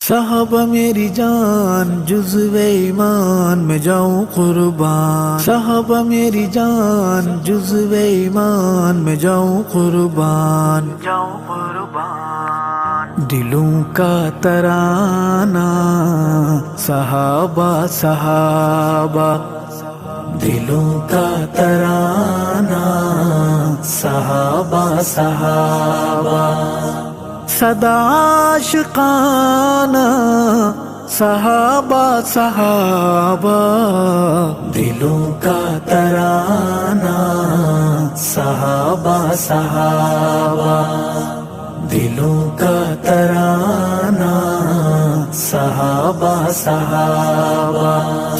صحابہ میری جان جزو ایمان میں جاؤں قربان، صحابہ میری جان جزو ایمان میں جاؤں قربان، دلوں کا ترانہ صحابہ صحابہ، دلوں کا ترانہ صحابہ صحابہ، صدا عاشقانہ صحابہ صحابہ، دلوں کا ترانہ صحابہ صحابہ، دلوں کا ترانہ صحابہ صحابہ،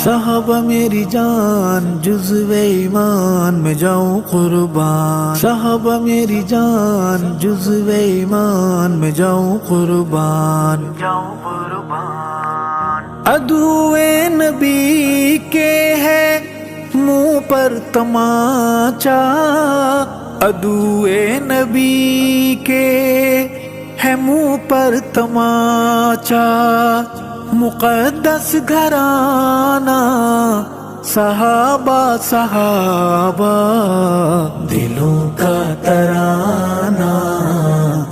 صحابہ میری جان جزو ایمان میں جاؤں قربان، صحابہ میری جان جزو ایمان میں جاؤں قربان، عدو نبی کے ہے منہ پر تماچا، عدو نبی کے ہے منہ پر تماچا، مقدس گھرانہ صحابہ صحابہ، دلوں کا ترانہ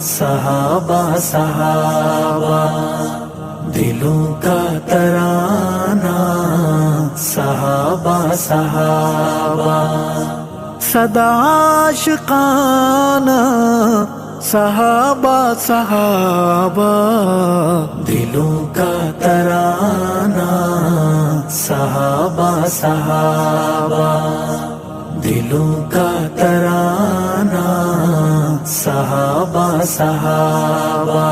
صحابہ صحابہ، دلوں کا ترانہ صحابہ صحابہ، صدا عاشقانہ صحابہ صحابہ، دلوں کا ترانہ صحابہ صحابہ، دلوں کا ترانہ صحابہ صحابہ،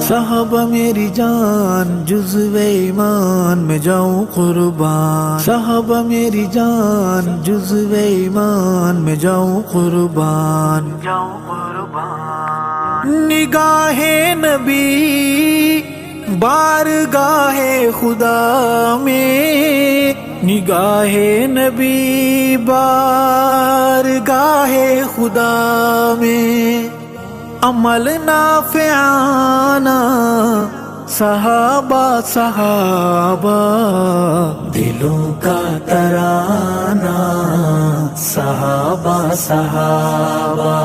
صحابہ میری جان جزو ایمان میں جاؤں قربان، صحابہ میری جان جزو ایمان میں جاؤں قربان، نگاہ نبی بارگاہ خدا میں، نگاہ نبی بارگاہ خدا میں، عمل نافعانہ صحابہ صحابہ، دلوں کا ترانہ صحابہ صحابہ،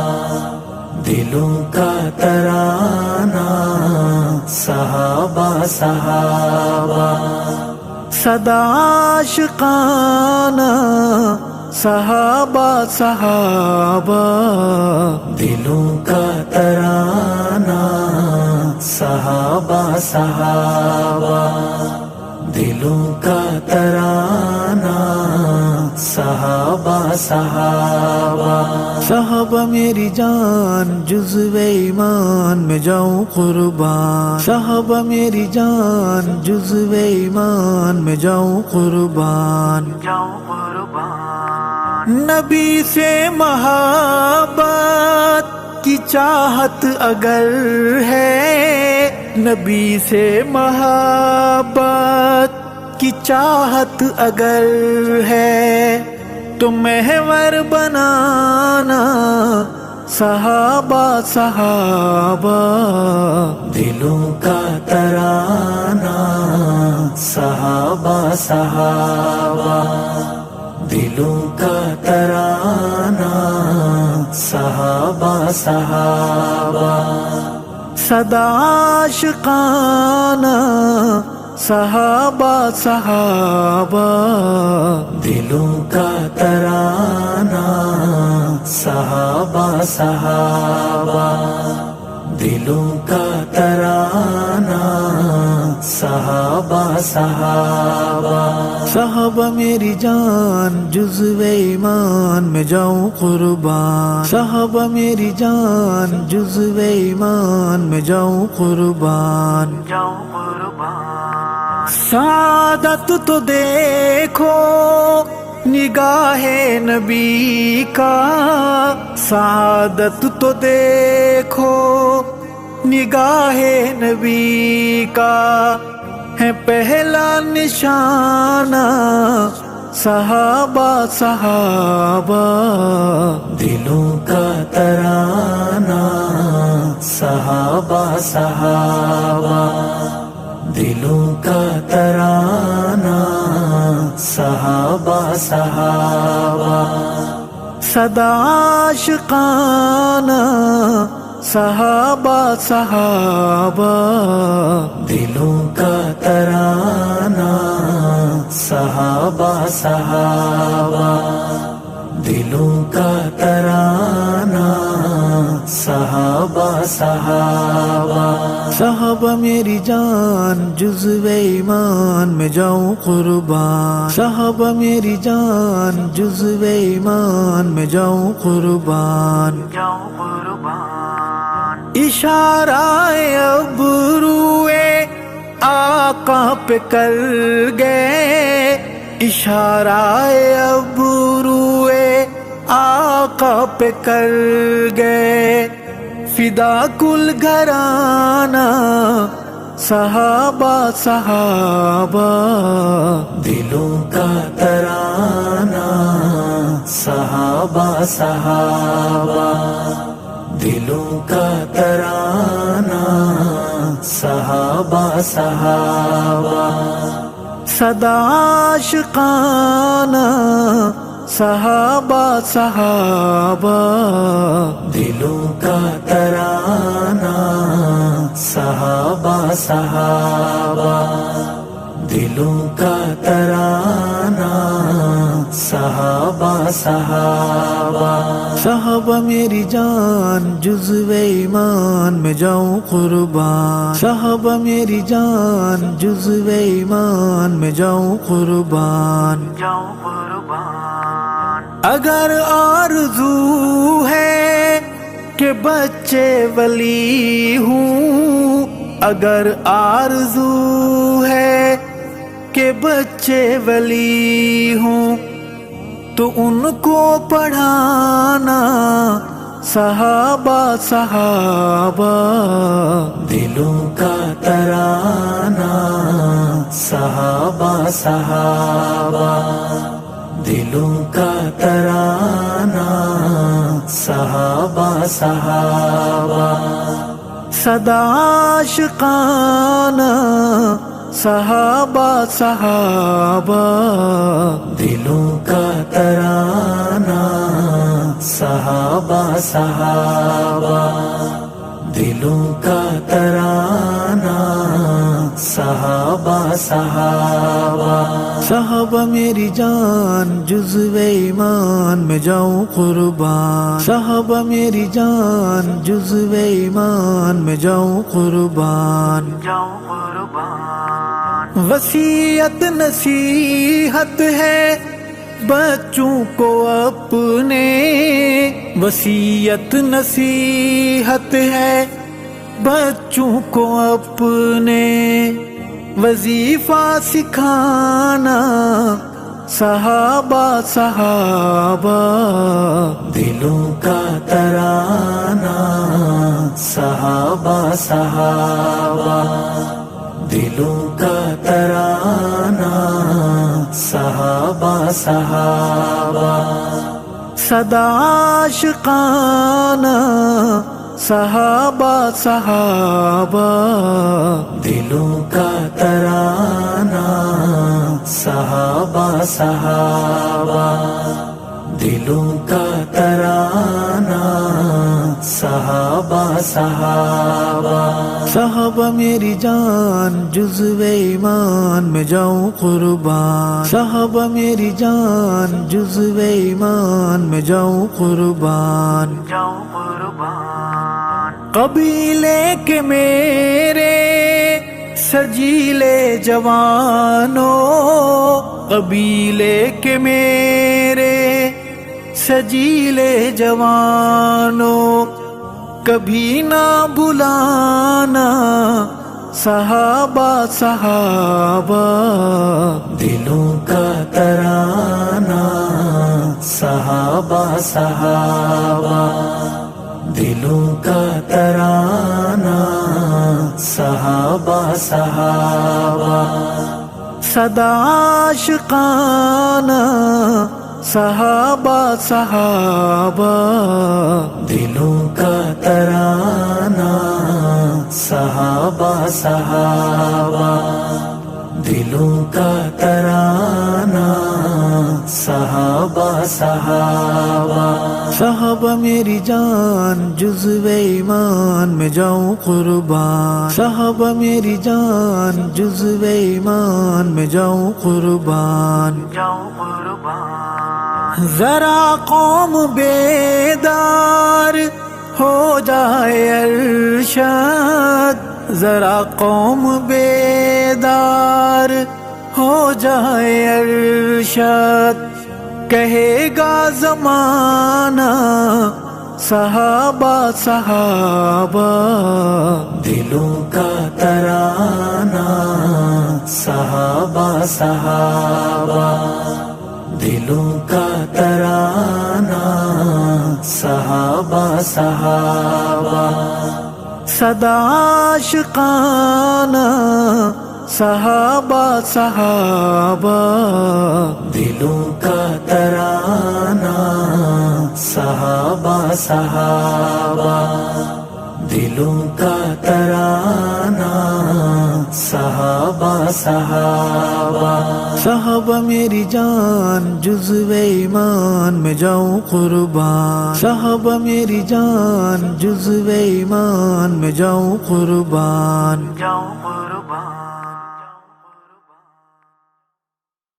دلوں کا ترانہ صحابہ صحابہ، صدا عاشقانہ صحابہ صحابہ، دلوں کا ترانہ صحابہ صحابہ، دلوں کا ترانہ صحابہ صحابہ، صحابہ میری جان جزو ایمان میں جاؤں قربان، صحابہ میری جان جزو ایمان میں جاؤں قربان، نبی سے محبت کی چاہت اگر ہے، نبی سے محبت کی چاہت اگر ہے، تو محور بنانا صحابہ صحابہ، دلوں کا ترانہ صحابہ صحابہ، دلوں کا ترانہ صحابہ صحابہ، صدا عاشقانہ صحابہ صحابہ، دلوں کا ترانہ صحابہ صحابہ، دلوں کا ترانہ صحابہ صحابہ، صحابہ میری جان جزو ایمان میں جاؤں قربان، صحابہ میری جان جزو ایمان میں جاؤں قربان، سعادت تو دیکھو نگاہ نبی کا، سعادت تو دیکھو نگاہ نبی کا، ہے پہلا نشانہ صحابہ صحابہ، دلوں کا ترانہ صحابہ صحابہ، دل دلوں کا ترانہ صحابہ صحابہ، صدا عاشقانہ صحابہ صحابہ، دلوں کا ترانہ صحابہ صحابہ، دلوں کا ترانہ صحابہ صحابہ، صحابہ میری جان جزو ایمان میں جاؤں قربان، صحابہ میری جان جزو ایمان میں جاؤں قربان، اشارہ ابروئے آقا پہ کر گئے، اشارہ ابروئے آقا پہ کر گئے، فدا کل گھرانہ صحابہ صحابہ، دلوں کا ترانہ صحابہ صحابہ، دلوں کا ترانہ صحابہ صحابہ، صدا عاشقانہ صحابہ صحابہ، دلوں کا ترانہ صحابہ صحابہ، دلوں کا ترانہ صحابہ صحابہ، صحابہ میری جان جزو ایمان میں جاؤں قربان، صحابہ میری جان جزو ایمان میں جاؤں قربان، اگر آرزو ہے کہ بچے ولی ہوں، اگر آرزو ہے کہ بچے ولی ہوں، تو ان کو پڑھانا صحابہ صحابہ، دلوں کا ترانہ صحابہ صحابہ، دلوں کا ترانہ صحابہ صحابہ، صدا عاشقانہ صحابہ صحابہ، دلوں کا ترانہ صحابہ صحابہ، دلوں کا ترانہ صحابہ صحابہ، صحابہ میری جان جزو ایمان میں جاؤں قربان، صحابہ میری جان جزو ایمان میں جاؤں قربان، وصیت نصیحت ہے بچوں کو اپنے، وصیت نصیحت ہے بچوں کو اپنے، وظیفہ سکھانا صحابہ صحابہ، دلوں کا ترانہ صحابہ صحابہ، دلوں کا ترانہ صحابہ صحابہ، صدا عاشقانہ صحابہ صحابہ، دلوں کا ترانہ صحابہ صحابہ، دلوں کا ترانہ صحابہ صحابہ، صحابہ میری جان جزو ایمان میں جاؤں قربان، صحابہ میری جان جزو ایمان میں جاؤں قربان، قبیلے کے میرے سجیلے جوانوں، قبیلے کے میرے سجیلے جوانوں، کبھی نہ بلانا صحابہ صحابہ، دلوں کا ترانہ صحابہ صحابہ، دلوں کا ترانہ صحابہ صحابہ، صدا عاشقانہ صحابہ صحابہ، دلوں کا ترانہ صحابہ صحابہ، دلوں کا ترانہ صحابہ صحابہ، صحابہ میری جان جزو ایمان میں جاؤں قربان، صحابہ میری جان جزو ایمان میں جاؤں قربان، ذرا قوم بیدار ہو جائے ارشاد، ذرا قوم بیدار ہو جائے ارشاد، کہے گا زمانہ صحابہ صحابہ، دلوں کا ترانہ صحابہ صحابہ، دلوں کا ترانہ صحابہ صحابہ، صدا عاشقانہ صحابہ صحابہ، دلوں کا ترانہ صحابہ صحابہ، دلوں کا ترانہ صحابہ صحابہ، صحابہ میری جان جزو ایمان میں جاؤں قربان، صحابہ میری جان جزو ایمان میں جاؤں قربان،